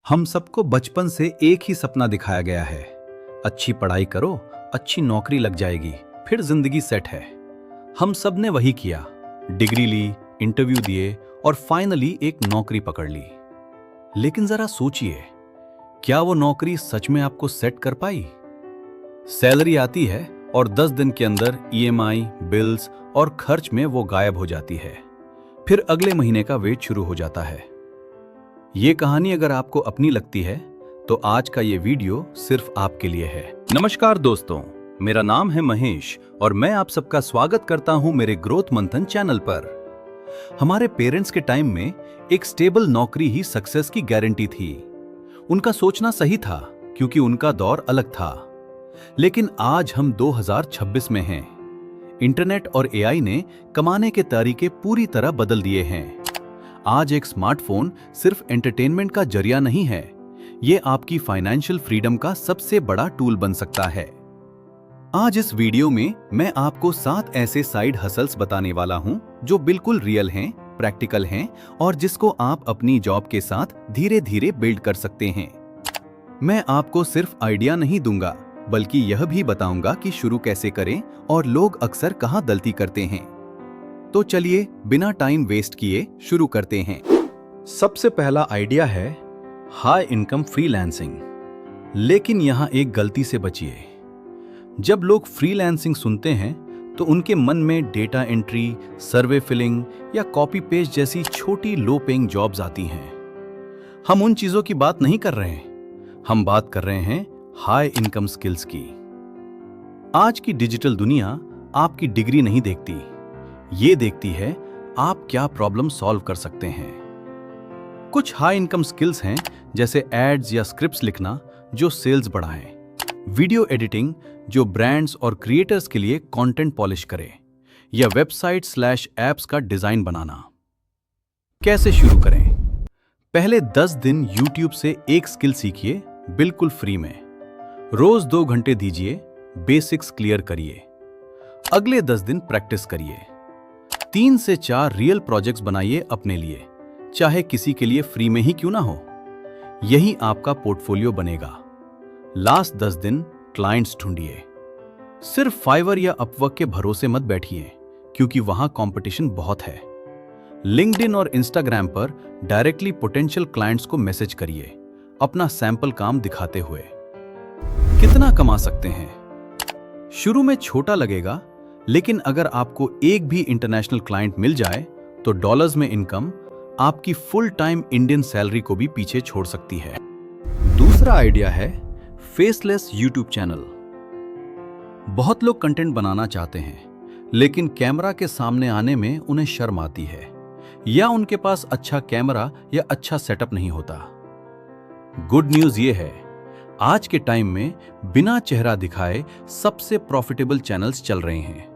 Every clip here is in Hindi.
हम सबको बचपन से एक ही सपना दिखाया गया है। अच्छी पढ़ाई करो, अच्छी नौकरी लग जाएगी, फिर जिंदगी सेट है। हम सब ने वही किया, डिग्री ली, इंटरव्यू दिए और फाइनली एक नौकरी पकड़ ली। लेकिन जरा सोचिए, क्या वो नौकरी सच में आपको सेट कर पाई? सैलरी आती है और 10 दिन के अंदर ईएमआई, बिल्स और खर्च में वो गायब हो जाती है। फिर अगले महीने का वेट शुरू हो जाता है। ये कहानी अगर आपको अपनी लगती है तो आज का ये वीडियो सिर्फ आपके लिए है। नमस्कार दोस्तों, मेरा नाम है महेश और मैं आप सबका स्वागत करता हूं मेरे ग्रोथ मंथन चैनल पर। हमारे पेरेंट्स के टाइम में एक स्टेबल नौकरी ही सक्सेस की गारंटी थी। उनका सोचना सही था क्योंकि उनका दौर अलग था। लेकिन आज हम 2026 में हैं। इंटरनेट और एआई ने कमाने के तरीके पूरी तरह बदल दिए हैं। आज एक स्मार्टफोन सिर्फ एंटरटेनमेंट का जरिया नहीं है, ये आपकी फाइनेंशियल फ्रीडम का सबसे बड़ा टूल बन सकता है। आज इस वीडियो में मैं आपको 7 ऐसे साइड हसल्स बताने वाला हूं जो बिल्कुल रियल हैं, प्रैक्टिकल हैं और जिसको आप अपनी जॉब के साथ धीरे धीरे बिल्ड कर सकते हैं। मैं आपको सिर्फ आइडिया नहीं दूंगा, बल्कि यह भी बताऊंगा कि शुरू कैसे करें और लोग अक्सर कहां गलती करते हैं। तो चलिए बिना टाइम वेस्ट किए शुरू करते हैं। सबसे पहला आइडिया है हाई इनकम फ्रीलांसिंग। लेकिन यहां एक गलती से बचिए। जब लोग फ्रीलांसिंग सुनते हैं तो उनके मन में डेटा एंट्री, सर्वे फिलिंग या कॉपी पेस्ट जैसी छोटी लो पेइंग जॉब्स आती हैं। हम उन चीजों की बात नहीं कर रहे हैं, हम बात कर रहे हैं हाई इनकम स्किल्स की। आज की डिजिटल दुनिया आपकी डिग्री नहीं देखती, ये देखती है आप क्या प्रॉब्लम सॉल्व कर सकते हैं। कुछ हाई इनकम स्किल्स हैं जैसे एड्स या स्क्रिप्ट्स लिखना जो सेल्स बढ़ाएं, वीडियो एडिटिंग जो ब्रांड्स और क्रिएटर्स के लिए कंटेंट पॉलिश करे, या वेबसाइट/एप्स का डिजाइन बनाना। कैसे शुरू करें? पहले 10 दिन YouTube से एक स्किल सीखिए, बिल्कुल फ्री में। रोज 2 घंटे दीजिए, बेसिक्स क्लियर करिए। अगले 10 दिन प्रैक्टिस करिए। 3 से 4 रियल प्रोजेक्ट्स बनाइए अपने लिए, चाहे किसी के लिए फ्री में ही क्यों ना हो। यही आपका पोर्टफोलियो बनेगा। लास्ट 10 दिन क्लाइंट्स ढूंढिए। सिर्फ फाइवर या अपवर्क के भरोसे मत बैठिए, क्योंकि वहां कंपटीशन बहुत है। लिंक्डइन और इंस्टाग्राम पर डायरेक्टली पोटेंशियल क्लाइंट्स को मैसेज करिए, अपना सैंपल काम दिखाते हुए। कितना कमा सकते हैं? शुरू में छोटा लगेगा, लेकिन अगर आपको एक भी इंटरनेशनल क्लाइंट मिल जाए तो डॉलर्स में इनकम आपकी फुल टाइम इंडियन सैलरी को भी पीछे छोड़ सकती है। दूसरा आइडिया है फेसलेस यूट्यूब चैनल। बहुत लोग कंटेंट बनाना चाहते हैं, लेकिन कैमरा के सामने आने में उन्हें शर्म आती है, या उनके पास अच्छा कैमरा या अच्छा सेटअप नहीं होता। गुड न्यूज ये है, आज के टाइम में बिना चेहरा दिखाए सबसे प्रॉफिटेबल चैनल्स चल रहे हैं।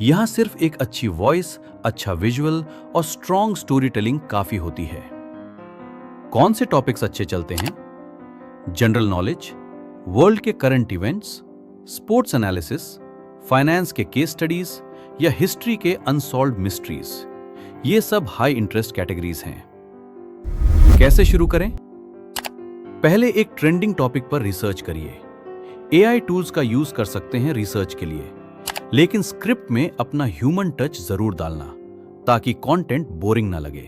यहां सिर्फ एक अच्छी वॉइस, अच्छा विजुअल और स्ट्रॉन्ग स्टोरी टेलिंग काफी होती है। कौन से टॉपिक्स अच्छे चलते हैं? जनरल नॉलेज, वर्ल्ड के current events, sports analysis, finance के केस स्टडीज या हिस्ट्री के अनसॉल्व्ड मिस्ट्रीज। ये सब हाई इंटरेस्ट कैटेगरीज हैं। कैसे शुरू करें? पहले एक ट्रेंडिंग टॉपिक पर रिसर्च करिए। एआई टूल्स का यूज कर सकते हैं रिसर्च के लिए, लेकिन स्क्रिप्ट में अपना ह्यूमन टच जरूर डालना, ताकि कंटेंट बोरिंग ना लगे।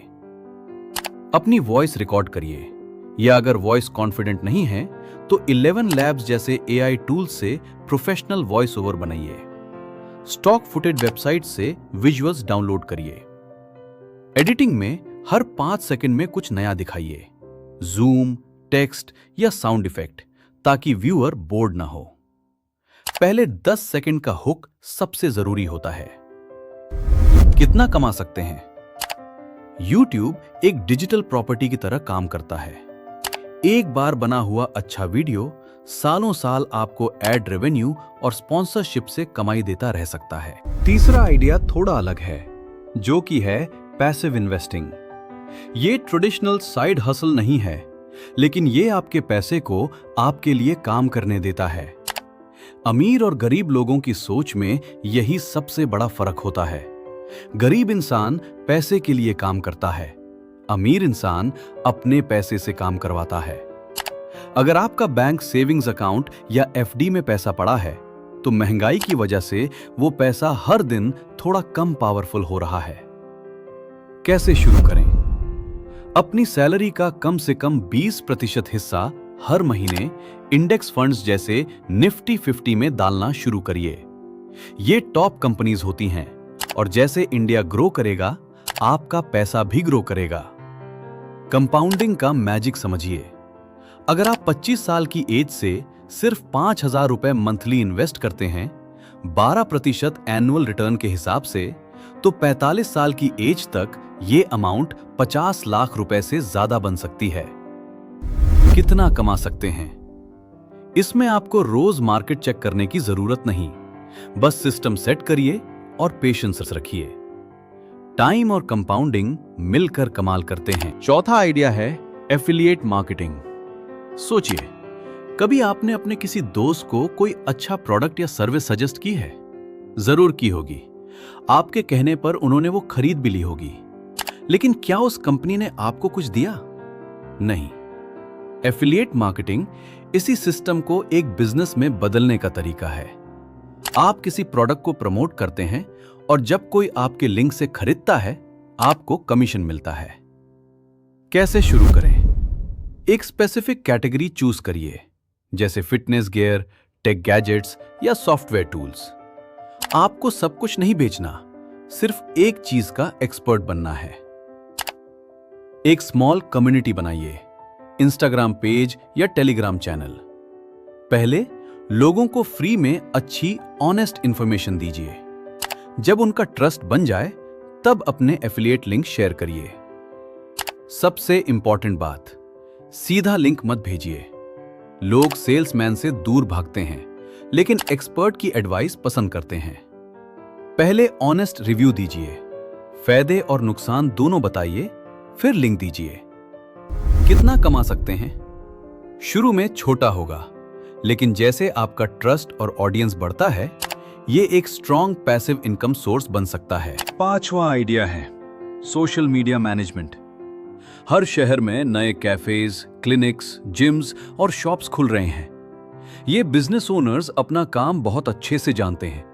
अपनी वॉइस रिकॉर्ड करिए, या अगर वॉइस कॉन्फिडेंट नहीं है तो 11 लैब्स जैसे एआई टूल्स से प्रोफेशनल वॉइस ओवर बनाइए। स्टॉक फुटेज वेबसाइट से विजुअल्स डाउनलोड करिए। एडिटिंग में हर 5 सेकंड में कुछ नया दिखाइए, जूम, टेक्स्ट या साउंड इफेक्ट, ताकि व्यूअर बोर्ड ना हो। पहले 10 सेकंड का हुक सबसे जरूरी होता है। कितना कमा सकते हैं? YouTube एक डिजिटल प्रॉपर्टी की तरह काम करता है। एक बार बना हुआ अच्छा वीडियो सालों साल आपको एड रेवेन्यू और स्पॉन्सरशिप से कमाई देता रह सकता है। तीसरा आइडिया थोड़ा अलग है, जो कि है पैसिव इन्वेस्टिंग। ये ट्रेडिशनल साइड हसल नहीं है, लेकिन ये आपके पैसे को आपके लिए काम करने देता है। अमीर और गरीब लोगों की सोच में यही सबसे बड़ा फर्क होता है। गरीब इंसान पैसे के लिए काम करता है, अमीर इंसान अपने पैसे से काम करवाता है। अगर आपका बैंक सेविंग्स अकाउंट या एफडी में पैसा पड़ा है, तो महंगाई की वजह से वो पैसा हर दिन थोड़ा कम पावरफुल हो रहा है। कैसे शुरू करें? अपनी सैलरी का कम से कम 20% हिस्सा हर महीने इंडेक्स फंड्स जैसे निफ्टी 50 में डालना शुरू करिए। ये टॉप कंपनीज होती हैं और जैसे इंडिया ग्रो करेगा, आपका पैसा भी ग्रो करेगा। कंपाउंडिंग का मैजिक समझिए। अगर आप 25 साल की एज से सिर्फ 5,000 रुपए मंथली इन्वेस्ट करते हैं 12% एनुअल रिटर्न के हिसाब से, तो 45 साल की एज तक ये अमाउंट 50 लाख रुपए से ज्यादा बन सकती है। कितना कमा सकते हैं? इसमें आपको रोज मार्केट चेक करने की जरूरत नहीं, बस सिस्टम सेट करिए और पेशेंस रखिए। टाइम और कंपाउंडिंग मिलकर कमाल करते हैं। चौथा आइडिया है एफिलिएट मार्केटिंग। सोचिए, कभी आपने अपने किसी दोस्त को कोई अच्छा प्रोडक्ट या सर्विस सजेस्ट की है? जरूर की होगी। आपके कहने पर उन्होंने वो खरीद भी ली होगी, लेकिन क्या उस कंपनी ने आपको कुछ दिया? नहीं। एफिलिएट मार्केटिंग इसी सिस्टम को एक बिजनेस में बदलने का तरीका है। आप किसी प्रोडक्ट को प्रमोट करते हैं और जब कोई आपके लिंक से खरीदता है, आपको कमीशन मिलता है। कैसे शुरू करें? एक स्पेसिफिक कैटेगरी चूज करिए, जैसे फिटनेस गियर, टेक गैजेट्स या सॉफ्टवेयर टूल्स। आपको सब कुछ नहीं बेचना, सिर्फ एक चीज का एक्सपर्ट बनना है। एक स्मॉल कम्युनिटी बनाइए, इंस्टाग्राम पेज या टेलीग्राम चैनल। पहले लोगों को फ्री में अच्छी ऑनेस्ट इंफॉर्मेशन दीजिए। जब उनका ट्रस्ट बन जाए, तब अपने एफिलिएट लिंक शेयर करिए। सबसे इंपॉर्टेंट बात, सीधा लिंक मत भेजिए। लोग सेल्समैन से दूर भागते हैं, लेकिन एक्सपर्ट की एडवाइस पसंद करते हैं। पहले ऑनेस्ट रिव्यू दीजिए, फायदे और नुकसान दोनों बताइए, फिर लिंक दीजिए। कितना कमा सकते हैं? शुरू में छोटा होगा, लेकिन जैसे आपका ट्रस्ट और ऑडियंस बढ़ता है, ये एक स्ट्रॉन्ग पैसिव इनकम सोर्स बन सकता है। पांचवा आइडिया है सोशल मीडिया मैनेजमेंट। हर शहर में नए कैफेज, क्लिनिक्स, जिम्स और शॉप्स खुल रहे हैं। ये बिजनेस ओनर्स अपना काम बहुत अच्छे से जानते हैं,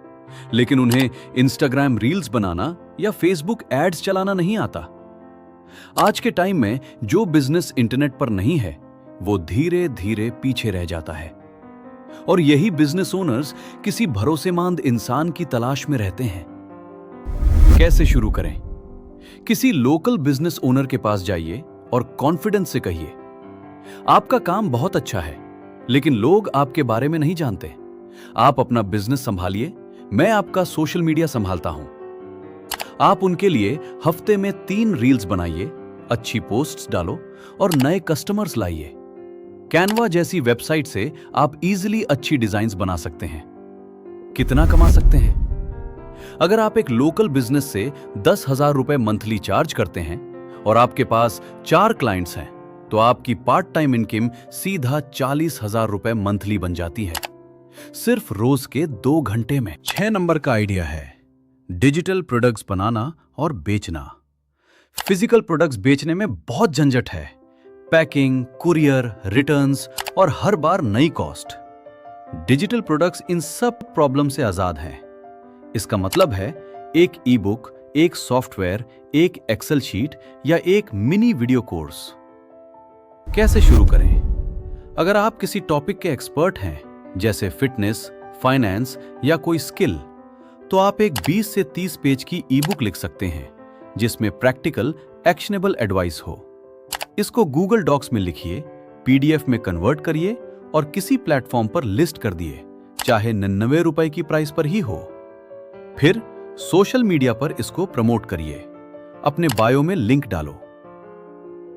लेकिन उन्हें इंस्टाग्राम रील्स बनाना या फेसबुक एड्स चलाना नहीं आता। आज के टाइम में जो बिजनेस इंटरनेट पर नहीं है, वो धीरे धीरे पीछे रह जाता है। और यही बिजनेस ओनर्स किसी भरोसेमंद इंसान की तलाश में रहते हैं। कैसे शुरू करें? किसी लोकल बिजनेस ओनर के पास जाइए और कॉन्फिडेंस से कहिए, आपका काम बहुत अच्छा है, लेकिन लोग आपके बारे में नहीं जानते। आप अपना बिजनेस संभालिए, मैं आपका सोशल मीडिया संभालता हूं। आप उनके लिए हफ्ते में 3 रील्स बनाइए, अच्छी पोस्ट्स डालो और नए कस्टमर्स लाइए। कैनवा जैसी वेबसाइट से आप इजीली अच्छी डिजाइन्स बना सकते हैं। कितना कमा सकते हैं? अगर आप एक लोकल बिजनेस से 10,000 रुपए मंथली चार्ज करते हैं और आपके पास 4 क्लाइंट्स हैं, तो आपकी पार्ट टाइम इनकम सीधा 40,000 रुपए मंथली बन जाती है, सिर्फ रोज के 2 घंटे में। 6 नंबर का आइडिया है डिजिटल प्रोडक्ट्स बनाना और बेचना। फिजिकल प्रोडक्ट्स बेचने में बहुत झंझट है, पैकिंग, कुरियर, रिटर्न्स और हर बार नई कॉस्ट। डिजिटल प्रोडक्ट्स इन सब प्रॉब्लम से आजाद हैं। इसका मतलब है एक ई बुक, एक सॉफ्टवेयर, एक एक्सेल शीट या एक मिनी वीडियो कोर्स। कैसे शुरू करें? अगर आप किसी टॉपिक के एक्सपर्ट हैं, जैसे फिटनेस, फाइनेंस या कोई स्किल, तो आप एक 20 से 30 पेज की ई बुक लिख सकते हैं, जिसमें प्रैक्टिकल, एक्शनेबल एडवाइस हो। इसको गूगल डॉक्स में लिखिए, पीडीएफ में कन्वर्ट करिए और किसी प्लेटफॉर्म पर लिस्ट कर दिए, चाहे 99 रुपए की प्राइस पर ही हो। फिर सोशल मीडिया पर इसको प्रमोट करिए, अपने बायो में लिंक डालो।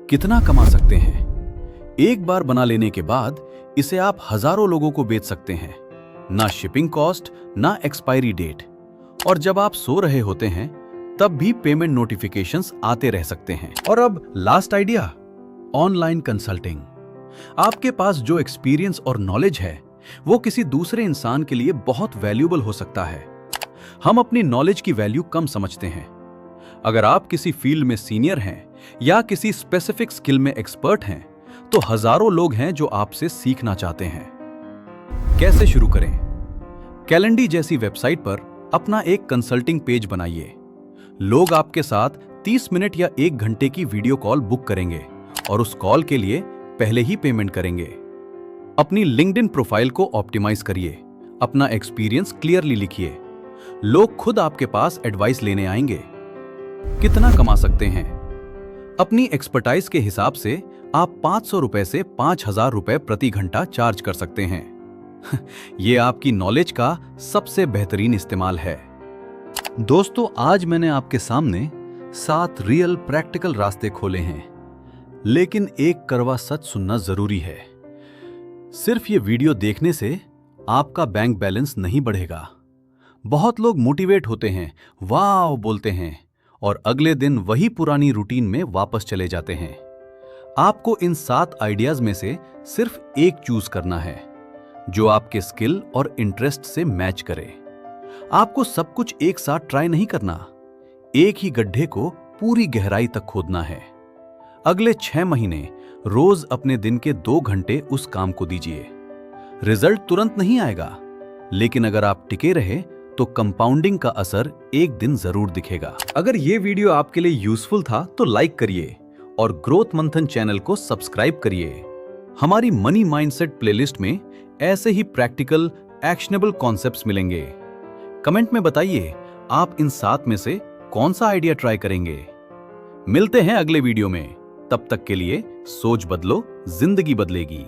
कितना कमा सकते हैं? एक बार बना लेने के बाद इसे आप हजारों लोगों को बेच सकते हैं, ना शिपिंग कॉस्ट, ना एक्सपायरी डेट। और जब आप सो रहे होते हैं, तब भी पेमेंट नोटिफिकेशंस आते रह सकते हैं। और अब लास्ट आइडिया, ऑनलाइन कंसल्टिंग। आपके पास जो एक्सपीरियंस और नॉलेज है, वो किसी दूसरे इंसान के लिए बहुत वैल्यूएबल हो सकता है। हम अपनी नॉलेज की वैल्यू कम समझते हैं। अगर आप किसी फील्ड में सीनियर हैं या किसी स्पेसिफिक स्किल में एक्सपर्ट हैं, तो हजारों लोग हैं जो आपसे सीखना चाहते हैं। कैसे शुरू करें? कैलेंडर जैसी वेबसाइट पर अपना एक कंसल्टिंग पेज बनाइए। लोग आपके साथ 30 मिनट या 1 घंटे की वीडियो कॉल बुक करेंगे और उस कॉल के लिए पहले ही पेमेंट करेंगे। अपनी लिंक्डइन प्रोफाइल को ऑप्टिमाइज करिए, अपना एक्सपीरियंस क्लियरली लिखिए। लोग खुद आपके पास एडवाइस लेने आएंगे। कितना कमा सकते हैं? अपनी एक्सपर्टाइज के हिसाब से आप 500 रुपए से 5000 रुपए प्रति घंटा चार्ज कर सकते हैं। यह आपकी नॉलेज का सबसे बेहतरीन इस्तेमाल है। दोस्तों, आज मैंने आपके सामने 7 रियल प्रैक्टिकल रास्ते खोले हैं, लेकिन एक कड़वा सच सुनना जरूरी है। सिर्फ ये वीडियो देखने से आपका बैंक बैलेंस नहीं बढ़ेगा। बहुत लोग मोटिवेट होते हैं, वाह बोलते हैं, और अगले दिन वही पुरानी रूटीन में वापस चले जाते हैं। आपको इन 7 आइडियाज में से सिर्फ एक चूज करना है, जो आपके स्किल और इंटरेस्ट से मैच करे। आपको सब कुछ एक साथ ट्राई नहीं करना, एक ही गड्ढे को पूरी गहराई तक खोदना है। अगले 6 महीने रोज अपने दिन के 2 घंटे उस काम को दीजिए। रिजल्ट तुरंत नहीं आएगा, लेकिन अगर आप टिके रहे तो कंपाउंडिंग का असर एक दिन जरूर दिखेगा। अगर ये वीडियो आपके लिए यूजफुल था तो लाइक करिए और ग्रोथ मंथन चैनल को सब्सक्राइब करिए। हमारी मनी माइंडसेट प्लेलिस्ट में ऐसे ही प्रैक्टिकल एक्शनेबल कॉन्सेप्ट्स मिलेंगे। कमेंट में बताइए आप इन 7 में से कौन सा आइडिया ट्राई करेंगे। मिलते हैं अगले वीडियो में। तब तक के लिए सोच बदलो, जिंदगी बदलेगी।